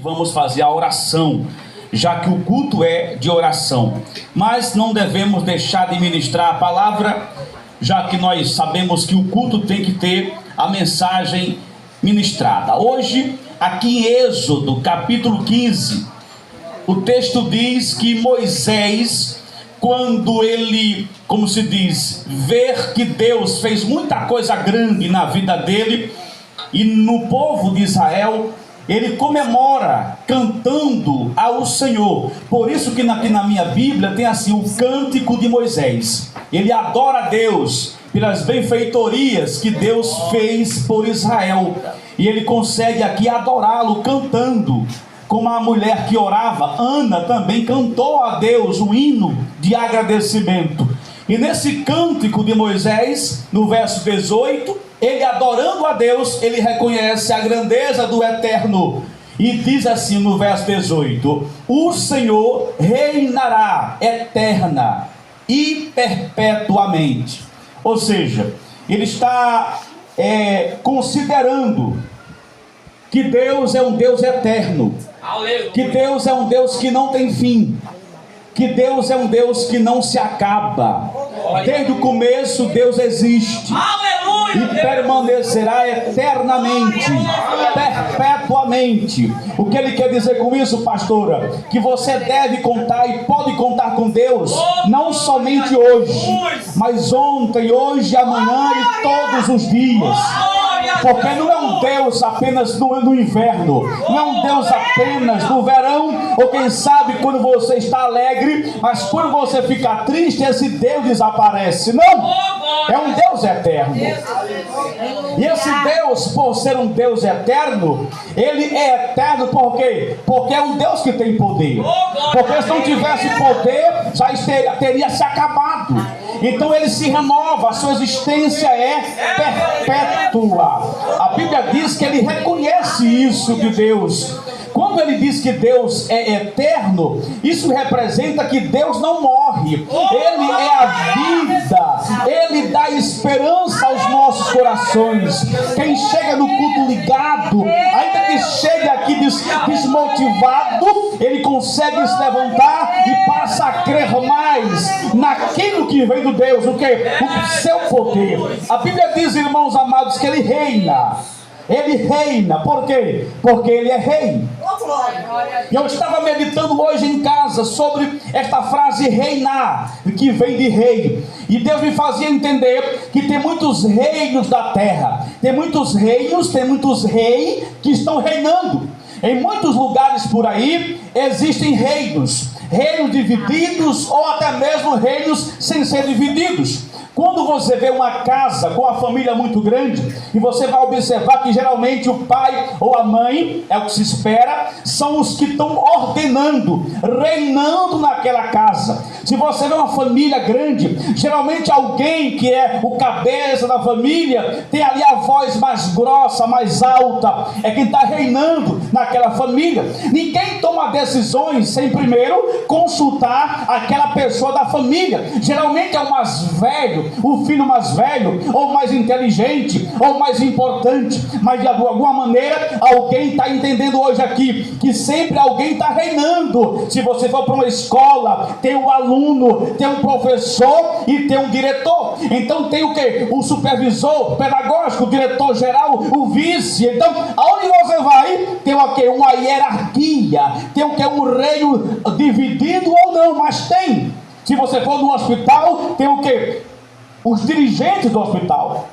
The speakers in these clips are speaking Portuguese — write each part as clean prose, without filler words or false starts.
Vamos fazer a oração, já que o culto é de oração. Mas não devemos deixar de ministrar a palavra, já que nós sabemos que o culto tem que ter a mensagem ministrada. Hoje, aqui em Êxodo, capítulo 15, o texto diz que Moisés, quando ele, como se diz, ver que Deus fez muita coisa grande na vida dele e no povo de Israel, ele comemora cantando ao Senhor. Por isso que aqui na minha Bíblia tem assim o cântico de Moisés. Ele adora a Deus pelas benfeitorias que Deus fez por Israel. E ele consegue aqui adorá-lo cantando. Como a mulher que orava, Ana, também cantou a Deus um hino de agradecimento. E nesse cântico de Moisés, no verso 18, ele adorando a Deus, ele reconhece a grandeza do Eterno. E diz assim no verso 18: o Senhor reinará eterna e perpetuamente. Ou seja, ele está considerando que Deus é um Deus eterno, que Deus é um Deus que não tem fim, que Deus é um Deus que não se acaba. Desde o começo Deus existe e permanecerá eternamente, perpetuamente. O que ele quer dizer com isso, pastora? Que você deve contar e pode contar com Deus, não somente hoje, mas ontem, hoje, amanhã e todos os dias. Porque não é um Deus apenas no inverno, não é um Deus apenas no verão, ou quem sabe quando você está alegre, mas quando você fica triste, esse Deus desaparece. Não, é um Deus eterno. E esse Deus, por ser um Deus eterno, ele é eterno por quê? Porque é um Deus que tem poder. Porque se não tivesse poder, já teria se acabado. Então ele se renova, a sua existência é perpétua. A Bíblia diz que ele reconhece isso de Deus. Quando ele diz que Deus é eterno, isso representa que Deus não morre. Ele é a vida, ele dá esperança aos nossos corações. Quem chega no culto ligado, ainda que chegue aqui desmotivado, ele consegue se levantar e passa a crer mais naquilo que vem do Deus, o seu poder. A Bíblia diz, irmãos amados, que ele reina. Ele reina, por quê? Porque ele é rei. E eu estava meditando hoje em casa sobre esta frase reinar, que vem de rei. E Deus me fazia entender que tem muitos reinos da terra. Tem muitos reinos, tem muitos reis que estão reinando. Em muitos lugares por aí existem reinos. Reinos divididos ou até mesmo reinos sem ser divididos. Quando você vê uma casa com uma família muito grande, e você vai observar que geralmente o pai ou a mãe, é o que se espera, são os que estão ordenando, reinando naquela casa. Se você vê uma família grande, geralmente alguém que é o cabeça da família, tem ali a voz mais grossa, mais alta, é quem está reinando naquela família. Ninguém toma decisões sem primeiro consultar aquela pessoa da família. Geralmente é o mais velho, o filho mais velho, ou mais inteligente, ou mais importante, mas de alguma maneira alguém está entendendo hoje aqui, que sempre alguém está reinando. Se você for para uma escola, tem um aluno, tem um professor e tem um diretor. Então tem o que? O supervisor pedagógico, o diretor geral, o vice. Então, aonde você vai, tem o que? Uma hierarquia, tem o que? Um reino dividido ou não, mas tem. Se você for no hospital, tem o que? Os dirigentes do hospital,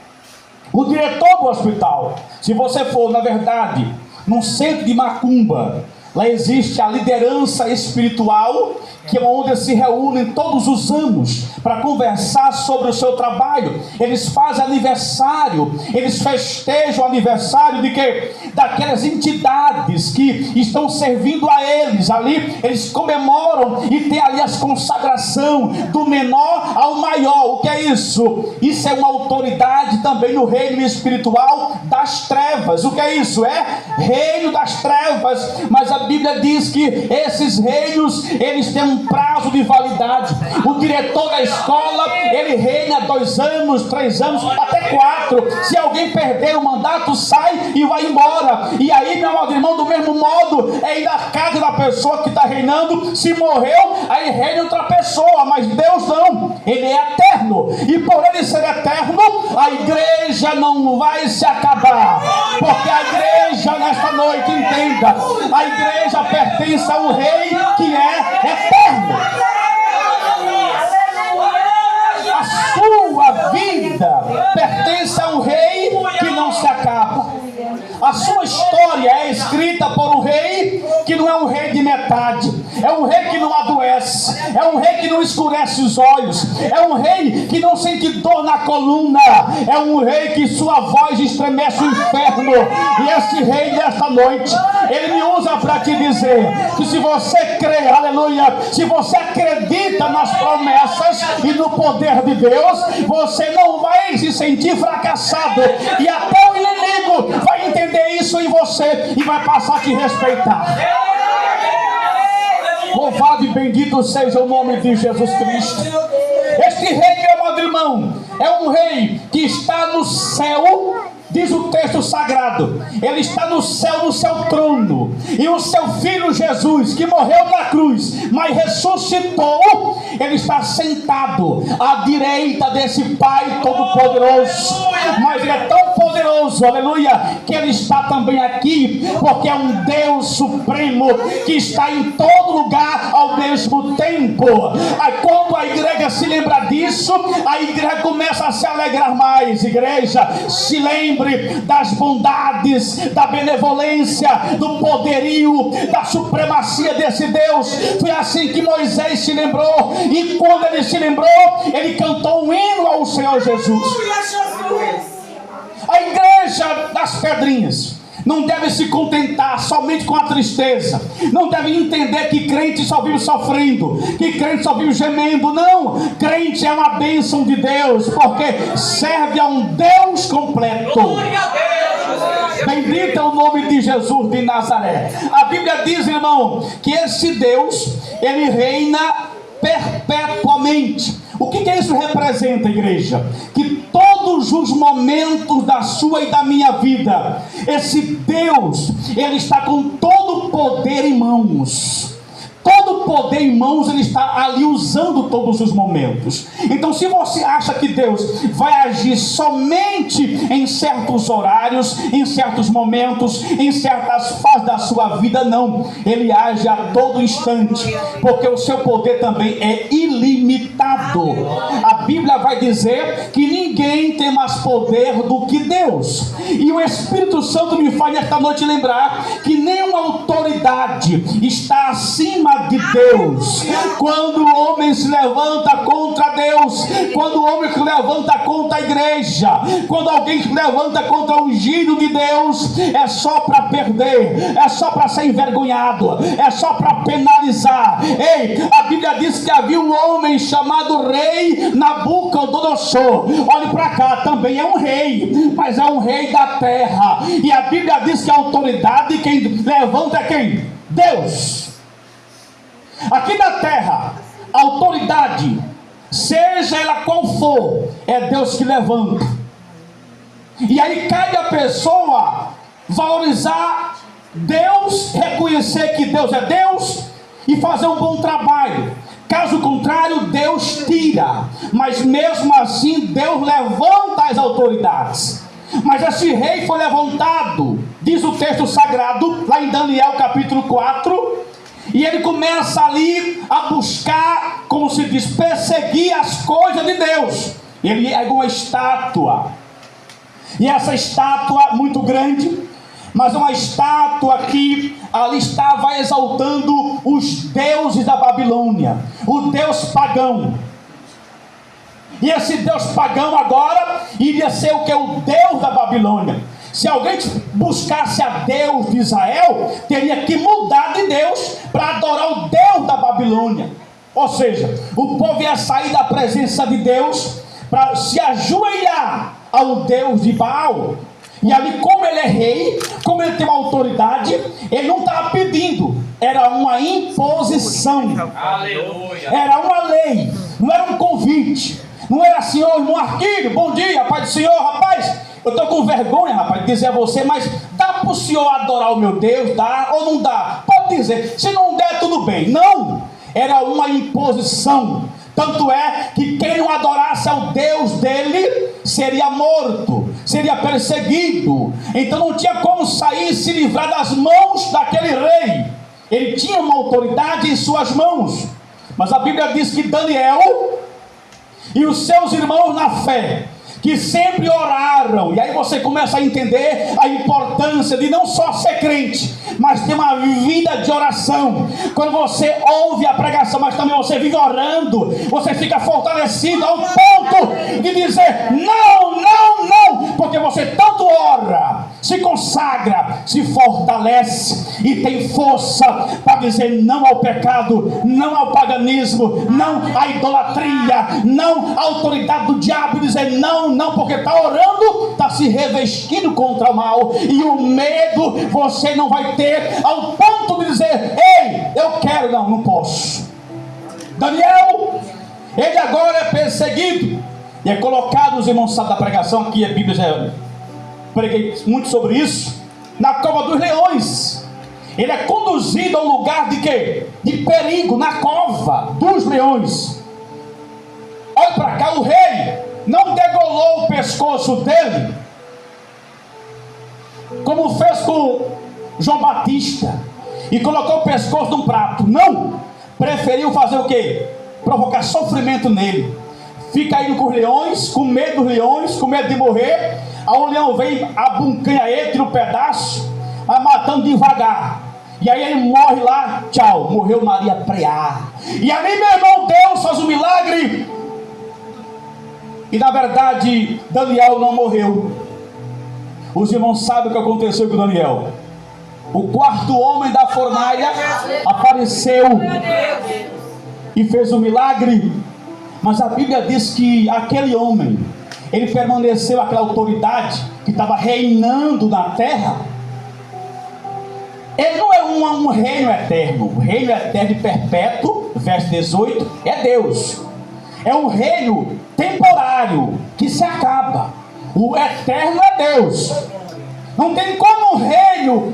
o diretor do hospital. Se você for, na verdade, num centro de macumba, lá existe a liderança espiritual, que é onde se reúnem todos os anos para conversar sobre o seu trabalho. Eles fazem aniversário, eles festejam o aniversário de quê? Daquelas entidades que estão servindo a eles ali. Eles comemoram e tem ali as consagração do menor ao maior. O que é isso? Isso é uma autoridade também no reino espiritual das trevas. O que é isso? É reino das trevas. Mas a Bíblia diz que esses reinos, eles têm um um prazo de validade. O diretor da escola, ele reina 2 anos, 3 anos, até 4. Se alguém perder o mandato, sai e vai embora. E aí, meu amado irmão, do mesmo modo, é ir na casa da pessoa que está reinando. Se morreu, aí reina outra pessoa. Mas Deus não, ele é eterno. E por ele ser eterno, a igreja não vai se acabar. Porque a igreja nesta noite, entenda, a igreja pertence a um rei que é eterno. A sua vida pertence a um rei que não se acaba. A sua história é escrita por um rei que não é um rei de metade. É um rei que não adoece. É um rei que não escurece os olhos. É um rei que não sente dor na coluna. É um rei que sua voz estremece o inferno. E esse rei desta noite, ele me usa para te dizer que se você crê, aleluia, se você acredita nas promessas e no poder de Deus, você não vai se sentir fracassado. E até o inimigo vai entender isso em você e vai passar a te respeitar. Louvado e bendito seja o nome de Jesus Cristo. Este rei, meu amado irmão, é um rei que está no céu. Diz o texto sagrado, ele está no céu, no seu trono, e o seu filho Jesus, que morreu na cruz, mas ressuscitou, ele está sentado à direita desse Pai Todo-Poderoso. Mas ele é tão poderoso, aleluia, que ele está também aqui, porque é um Deus supremo, que está em todo lugar ao mesmo tempo. Aí quando a igreja se lembra disso, a igreja começa a se alegrar mais. Igreja, se lembre das bondades, da benevolência, do poderio, da supremacia desse Deus. Foi assim que Moisés se lembrou, e quando ele se lembrou, ele cantou um hino ao Senhor Jesus. A igreja das Pedrinhas não deve se contentar somente com a tristeza. Não deve entender que crente só vive sofrendo, que crente só vive gemendo. Não, crente é uma bênção de Deus, porque serve a um Deus completo. Bendito é o nome de Jesus de Nazaré. A Bíblia diz, irmão, que esse Deus, ele reina perpetuamente. O que isso representa, igreja? Que todos os momentos da sua e da minha vida, esse Deus, ele está com todo o poder em mãos. Todo o poder em mãos, ele está ali usando todos os momentos. Então, se você acha que Deus vai agir somente em certos horários, em certos momentos, em certas fases da sua vida, não. Ele age a todo instante, porque o seu poder também é ilimitado. A Bíblia vai dizer que ninguém tem mais poder do que Deus. E o Espírito Santo me faz esta noite lembrar que nenhuma autoridade está acima de Deus. Quando o homem se levanta contra Deus, quando o homem se levanta contra a igreja, quando alguém se levanta contra o ungido de Deus, é só para perder, é só para ser envergonhado, é só para penalizar. Ei, a Bíblia diz que havia um homem chamado rei Nabucodonosor. Olhe para cá, também é um rei, mas é um rei da terra. E a Bíblia diz que a autoridade quem levanta é quem? Deus. Aqui na terra, a autoridade, seja ela qual for, é Deus que levanta. E aí cabe a pessoa valorizar Deus, reconhecer que Deus é Deus e fazer um bom trabalho. Caso contrário, Deus tira. Mas mesmo assim, Deus levanta as autoridades. Mas esse rei foi levantado, diz o texto sagrado, lá em Daniel capítulo 4, e ele começa ali a buscar, como se diz, perseguir as coisas de Deus. Ele é uma estátua, e essa estátua muito grande, mas uma estátua que ali estava exaltando os deuses da Babilônia, o Deus pagão. E esse Deus pagão agora iria ser o que? O Deus da Babilônia. Se alguém buscasse a Deus de Israel, teria que mudar de Deus para adorar o Deus da Babilônia. Ou seja, o povo ia sair da presença de Deus para se ajoelhar ao Deus de Baal. E ali, como ele é rei, como ele tem uma autoridade, ele não estava pedindo, era uma imposição. imposição. Aleluia. Era uma lei, não era um convite. Não era assim, ô irmão Arquílio, bom dia, Pai do Senhor, rapaz. Eu estou com vergonha, rapaz, de dizer a você, mas dá para o senhor adorar o meu Deus? Dá ou não dá? Pode dizer, se não der, tudo bem. Não, era uma imposição. Tanto é que quem não adorasse ao Deus dele seria morto, seria perseguido. Então não tinha como sair e se livrar das mãos daquele rei. Ele tinha uma autoridade em suas mãos. Mas a Bíblia diz que Daniel e os seus irmãos na fé, que sempre oraram, e aí você começa a entender a importância de não só ser crente, mas ter uma vida de oração. Quando você ouve a pregação, mas também você vive orando, você fica fortalecido ao ponto de dizer não, não, não, porque você tanto ora, se consagra, se fortalece e tem força para dizer não ao pecado, não ao paganismo, não à idolatria, não à autoridade do diabo, dizer não, não, porque está orando, está se revestindo contra o mal, e o medo você não vai ter ao ponto de dizer, ei, eu quero, não, não posso. Daniel, ele agora é perseguido, e é colocado, os irmãos sabem da pregação, aqui a Bíblia já preguei muito sobre isso, na cova dos leões. Ele é conduzido a um lugar de quê? De perigo, na cova dos leões. Olha para cá, o rei não degolou o pescoço dele, como fez com João Batista, e colocou o pescoço num prato. Não, preferiu fazer o quê? Provocar sofrimento nele. Fica indo com os leões, com medo dos leões, com medo de morrer. Aí o leão vem, abuncanha ele, tira um pedaço, vai matando devagar. E aí ele morre lá, tchau, morreu Maria Preá. E ali, meu irmão, Deus faz um milagre. E na verdade, Daniel não morreu. Os irmãos sabem o que aconteceu com Daniel. O quarto homem da fornalha apareceu e fez um milagre. Mas a Bíblia diz que aquele homem, ele permaneceu, aquela autoridade que estava reinando na terra. Ele não é um reino eterno. O reino eterno e perpétuo, verso 18, é Deus. É um reino temporário que se acaba. O eterno é Deus. Não tem como um reino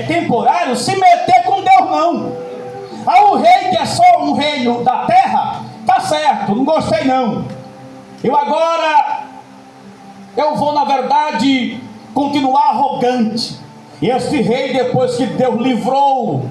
temporário se meter com Deus, não. O rei que é só um reino da terra, tá certo, não gostei não. Eu vou na verdade continuar arrogante. E este rei, depois que Deus livrou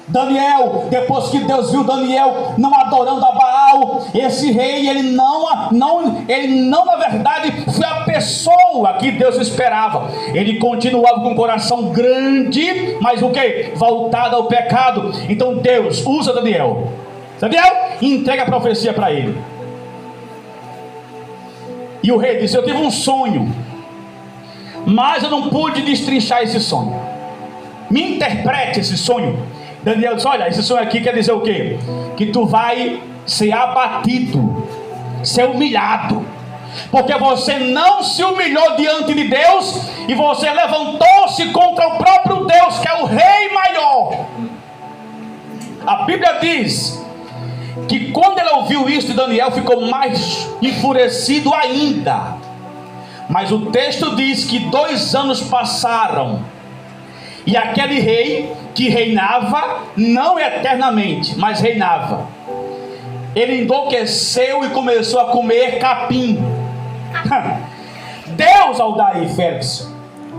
Daniel, depois que Deus viu Daniel não adorando a Baal, esse rei, ele não na verdade foi a pessoa que Deus esperava. Ele continuava com um coração grande, mas o que? Voltado ao pecado. Então Deus usa Daniel e entrega a profecia para ele. E o rei disse, eu tive um sonho, mas eu não pude destrinchar esse sonho. Me interprete esse sonho. Daniel disse, olha, esse sonho aqui quer dizer o quê? Que tu vai ser abatido, ser humilhado, porque você não se humilhou diante de Deus, e você levantou-se contra o próprio Deus, que é o rei maior. A Bíblia diz que quando ele ouviu isso, Daniel ficou mais enfurecido ainda. Mas o texto diz que 2 anos passaram, e aquele rei que reinava, não eternamente, mas reinava, ele enlouqueceu e começou a comer capim. Deus, Aldair Félix,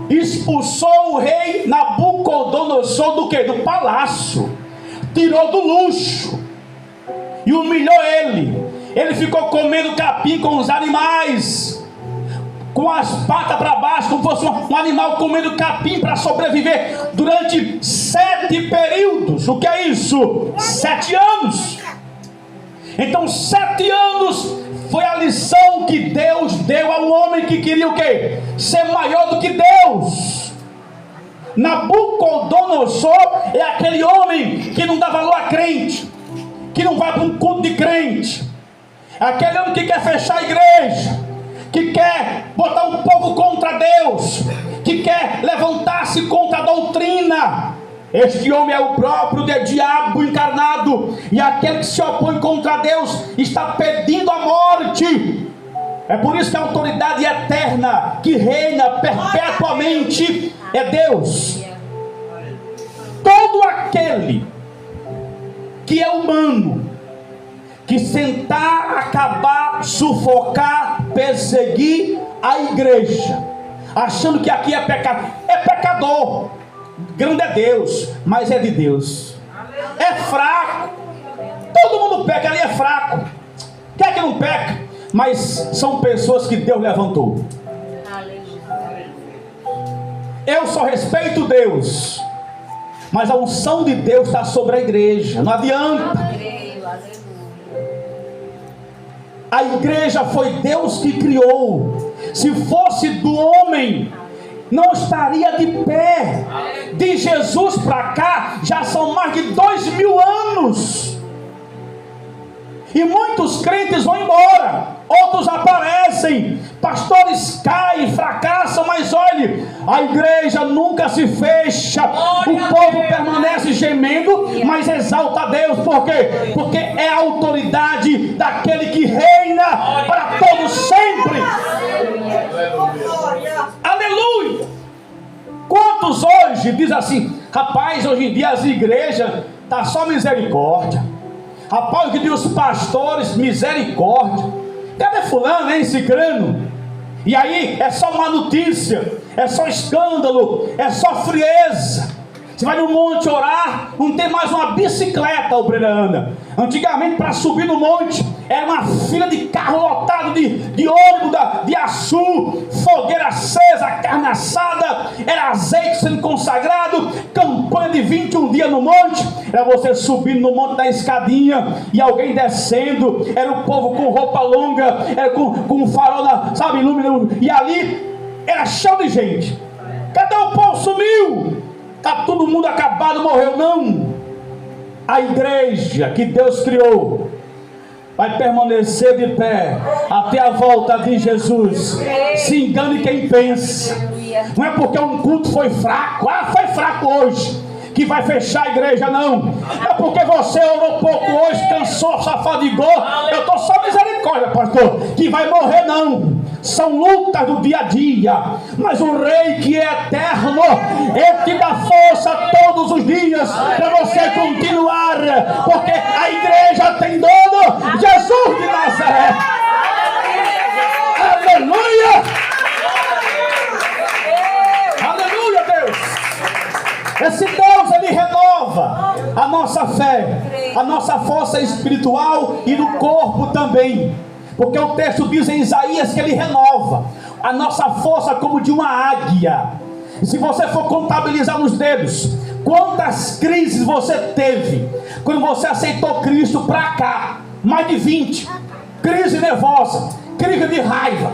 expulsou o rei Nabucodonosor do quê? Do palácio. Tirou do luxo e humilhou ele. Ele ficou comendo capim com os animais, com as patas para baixo, como fosse um animal comendo capim para sobreviver durante 7 períodos. O que é isso? 7 anos. Então 7 anos foi a lição que Deus deu a um homem que queria o quê? Ser maior do que Deus. Nabucodonosor é aquele homem que não dá valor a crente, que não vai para um culto de crente, aquele homem que quer fechar a igreja, que quer botar o povo contra Deus, que quer levantar-se contra a doutrina. Este homem é o próprio diabo encarnado, e aquele que se opõe contra Deus está pedindo a morte. É por isso que a autoridade eterna, que reina perpetuamente, é Deus. Todo aquele que é humano, que tentar acabar, sufocar, perseguir a igreja, achando que aqui é pecado, é pecador. Grande é Deus, mas é de Deus. É fraco. Todo mundo peca, ali é fraco. Quem é que não peca? Mas são pessoas que Deus levantou. Eu só respeito Deus, mas a unção de Deus está sobre a igreja. Não adianta. A igreja foi Deus que criou. Se fosse do homem, não estaria de pé. De Jesus para cá, já são mais de 2000 anos. E muitos crentes vão embora, outros aparecem, pastores caem, fracassam, mas olhe, a igreja nunca se fecha, o povo permanece gemendo, mas exalta a Deus. Por quê? Porque é a autoridade daquele que reina para todos sempre. Aleluia! Quantos hoje dizem assim: rapaz, hoje em dia as igrejas tá só misericórdia. Rapaz, que diz os pastores, misericórdia. Cadê fulano, hein, cicrano? E aí é só má notícia, é só escândalo, é só frieza. Você vai no monte orar, não tem mais uma bicicleta, obreirana. Antigamente, para subir no monte, era uma fila de carro lotado de ônibus, de açu, fogueira acesa, carne assada, era azeite sendo consagrado, campanha de 21 dias no monte. Era você subindo no monte da escadinha e alguém descendo, era o povo com roupa longa, era com farol, sabe, iluminando, e ali era cheio de gente. Cadê o povo? Sumiu. Está todo mundo acabado, morreu. Não. A igreja que Deus criou vai permanecer de pé até a volta de Jesus. Se engane quem pensa. Não é porque um culto foi fraco, foi fraco hoje, que vai fechar a igreja, não. É porque você orou pouco hoje, cansou, se afadigou. Eu estou só misericórdia, pastor, que vai morrer, não. São lutas do dia a dia, mas o Rei que é eterno, Ele te dá força todos os dias para você continuar, porque a igreja tem dono, Jesus de Nazaré. Aleluia! Aleluia, Deus! Esse Deus, Ele renova a nossa fé, a nossa força espiritual e no corpo também. Porque o texto diz em Isaías que Ele renova a nossa força como de uma águia. E se você for contabilizar nos dedos, quantas crises você teve quando você aceitou Cristo para cá? Mais de 20. Crise nervosa, crise de raiva,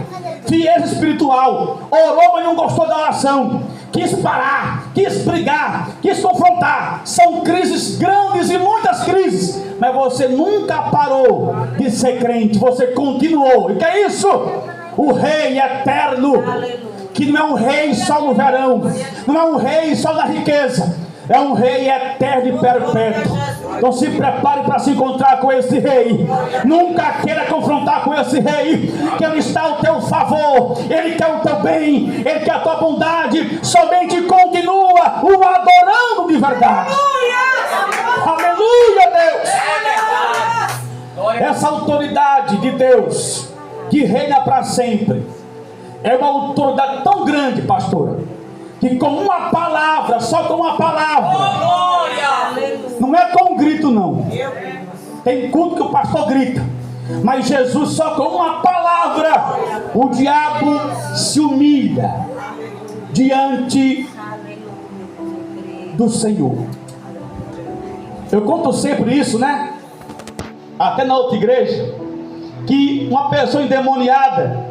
frieza espiritual, orou mas não gostou da oração, quis parar, quis brigar, quis confrontar. São crises grandes e muitas crises, mas você nunca parou de ser crente, você continuou. E que é isso? O Rei eterno, que não é um rei só no verão, não é um rei só na riqueza, é um Rei eterno e perpétuo. Então se prepare para se encontrar com esse Rei. Nunca queira confrontar com esse Rei, que Ele está ao teu favor, Ele quer o teu bem, Ele quer a tua bondade. Somente continua o adorando de verdade. Aleluia, Deus! Essa autoridade de Deus que reina para sempre é uma autoridade tão grande, pastora, que com uma palavra, só com uma palavra, não é com um grito não. Tem culto que o pastor grita, mas Jesus só com uma palavra, o diabo se humilha diante do Senhor. Eu conto sempre isso, né? Até na outra igreja, que uma pessoa endemoniada,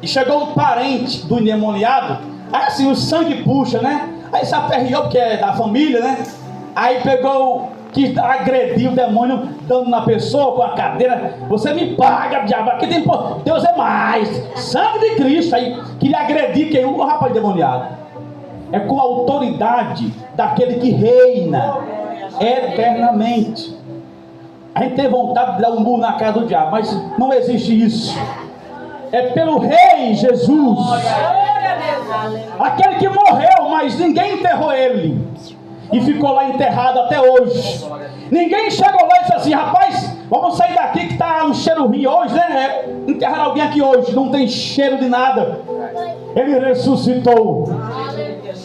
e chegou um parente do endemoniado, aí assim o sangue puxa, né? Aí se aperreou porque é da família, né? Aí pegou, quis agredir o demônio, dando na pessoa com a cadeira. Você me paga, diabo, aqui tem, Deus é mais, sangue de Cristo. Aí queria agredir quem? O rapaz endemoniado. é com a autoridade daquele que reina eternamente. A gente tem vontade de dar um murro na cara do diabo, mas não existe isso. É pelo Rei Jesus, aquele que morreu, mas ninguém enterrou ele, e ficou lá enterrado até hoje. Ninguém chegou lá e disse assim: rapaz, vamos sair daqui que está um cheiro ruim hoje, né? Enterrar alguém aqui hoje, não tem cheiro de nada. Ele ressuscitou.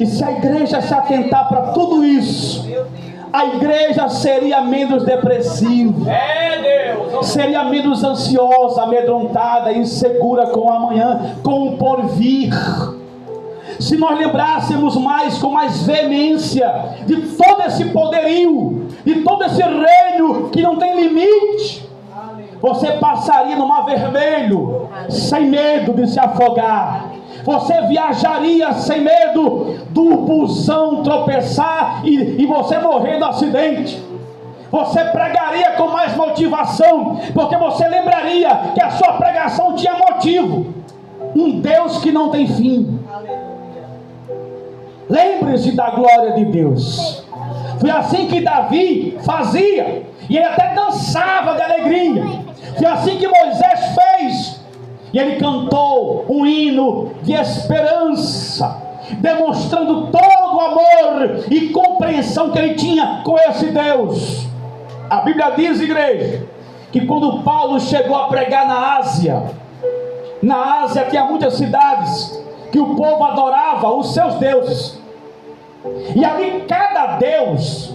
E se a igreja se atentar para tudo isso, a igreja seria menos depressiva, seria menos ansiosa, amedrontada, insegura com o amanhã, com o porvir. Se nós lembrássemos mais, com mais veemência, de todo esse poderio, de todo esse reino que não tem limite, você passaria no mar vermelho sem medo de se afogar. Você viajaria sem medo do busão tropeçar e você morrer no acidente. Você pregaria com mais motivação, porque você lembraria que a sua pregação tinha motivo. Um Deus que não tem fim. Lembre-se da glória de Deus. Foi assim que Davi fazia, e ele até dançava de alegria. Foi assim que Moisés fez, e ele cantou um hino de esperança, demonstrando todo o amor e compreensão que ele tinha com esse Deus. A Bíblia diz, igreja, que quando Paulo chegou a pregar na Ásia tinha muitas cidades que o povo adorava os seus deuses, e ali cada deus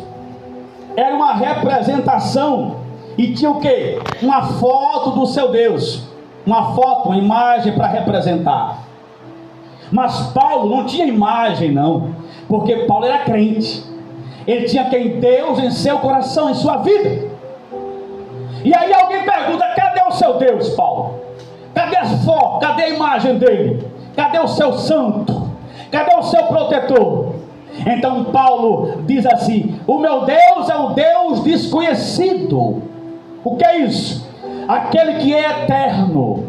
era uma representação, e tinha o quê? Uma foto do seu Deus, uma foto, uma imagem para representar. Mas Paulo não tinha imagem não, porque Paulo era crente. Ele tinha quem? Deus em seu coração, em sua vida. E aí alguém pergunta: cadê o seu Deus, Paulo? Cadê as fotos? Cadê a imagem dele? Cadê o seu santo? Cadê o seu protetor? Então Paulo diz assim: o meu Deus é o Deus desconhecido. O que é isso? Aquele que é eterno,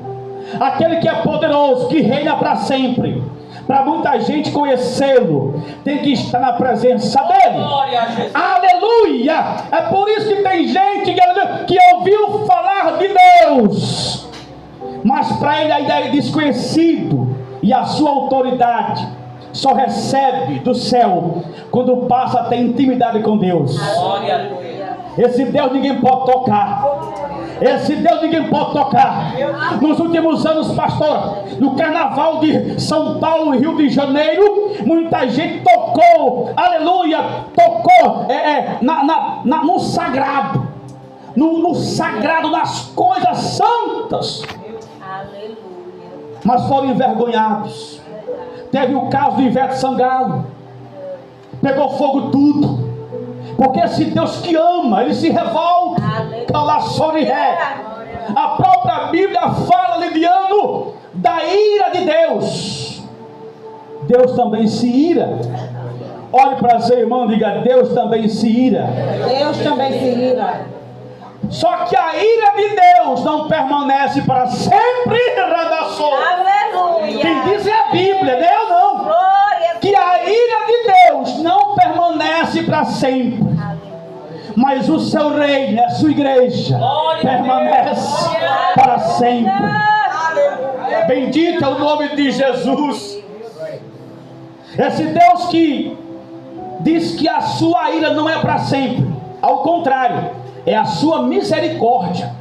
aquele que é poderoso, que reina para sempre. Para muita gente conhecê-lo, tem que estar na presença dele. Aleluia! É por isso que tem gente que ouviu falar de Deus, mas para ele ainda é desconhecido, e a sua autoridade só recebe do céu quando passa a ter intimidade com Deus. Esse Deus ninguém pode tocar. Esse Deus ninguém pode tocar. Nos últimos anos, pastor, no carnaval de São Paulo e Rio de Janeiro, muita gente tocou, aleluia, tocou no sagrado, no sagrado, nas coisas santas, mas foram envergonhados. Teve o caso do Ivete Sangalo, pegou fogo tudo, porque esse Deus que ama, ele se revolta. A própria Bíblia fala, Lidiano, da ira de Deus. Deus também se ira. Olhe para seu irmão e diga: Deus também se ira. Deus também se ira. Só que a ira de Deus não permanece para sempre. Aleluia. Quem diz é a Bíblia, eu não. Glória. Que a ira de Deus não permanece para sempre, mas o seu reino, a sua igreja, permanece para sempre. Bendito é o nome de Jesus. Esse Deus que diz que a sua ira não é para sempre, ao contrário, é a sua misericórdia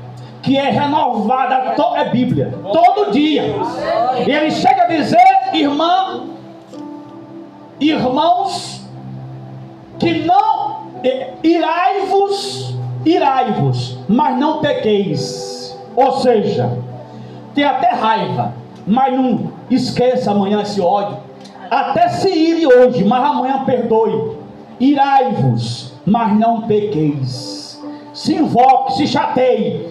que é renovada, é Bíblia, todo dia. E ele chega a dizer: irmãos, que não irai-vos, mas não pequeis. Ou seja, tem até raiva, mas não esqueça amanhã esse ódio. Até se ire hoje, mas amanhã perdoe. Irai-vos, mas não pequeis. Se invoque, se chateie,